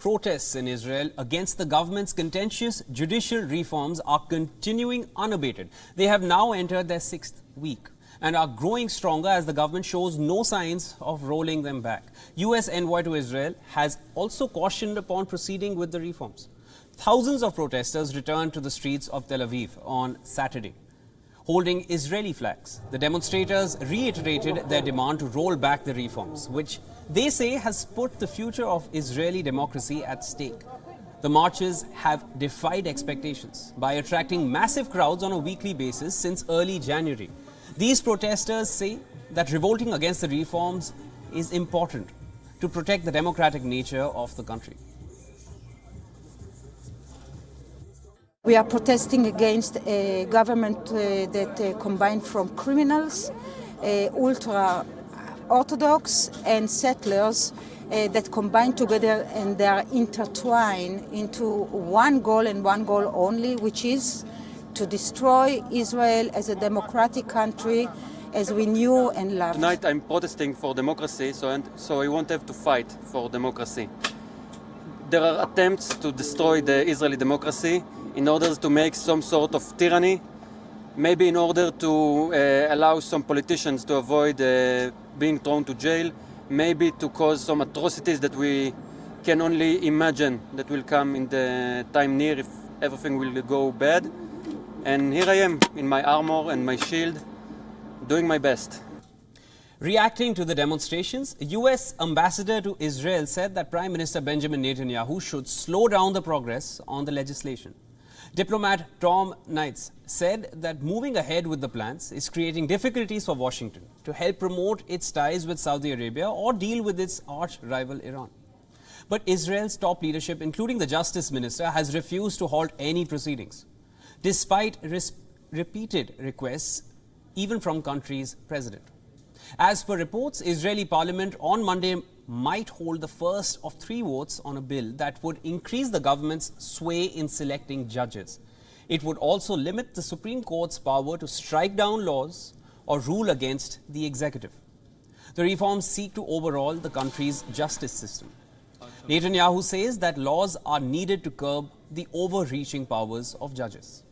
protests in Israel against the government's contentious judicial reforms are continuing unabated. They have now entered their 6th week and are growing stronger as the government shows no signs of rolling them back. US envoy to Israel has also cautioned upon proceeding with the reforms. Thousands of protesters returned to the streets of Tel Aviv on Saturday, holding Israeli flags. The demonstrators reiterated their demand to roll back the reforms, which they say has put the future of Israeli democracy at stake. The marches have defied expectations by attracting massive crowds on a weekly basis since early January. These protesters say that revolting against the reforms is important to protect the democratic nature of the country. We are protesting against a government that combined from criminals, ultra-Orthodox and settlers that combine together, and they are intertwined into one goal and one goal only, which is to destroy Israel as a democratic country as we knew and loved. Tonight I'm protesting for democracy, so I won't have to fight for democracy. There are attempts to destroy the Israeli democracy in order to make some sort of tyranny, maybe in order to allow some politicians to avoid being thrown to jail, maybe to cause some atrocities that we can only imagine that will come in the time near if everything will go bad. And here I am in my armor and my shield, doing my best. Reacting to the demonstrations, US ambassador to Israel said that Prime Minister Benjamin Netanyahu should slow down the progress on the legislation. Diplomat Tom Knights said that moving ahead with the plans is creating difficulties for Washington to help promote its ties with Saudi Arabia or deal with its arch-rival Iran. But Israel's top leadership, including the Justice Minister, has refused to halt any proceedings, despite repeated requests even from country's president. As per reports, Israeli parliament on Monday might hold the first of 3 votes on a bill that would increase the government's sway in selecting judges. It would also limit the Supreme Court's power to strike down laws or rule against the executive. The reforms seek to overhaul the country's justice system. Netanyahu says that laws are needed to curb the overreaching powers of judges.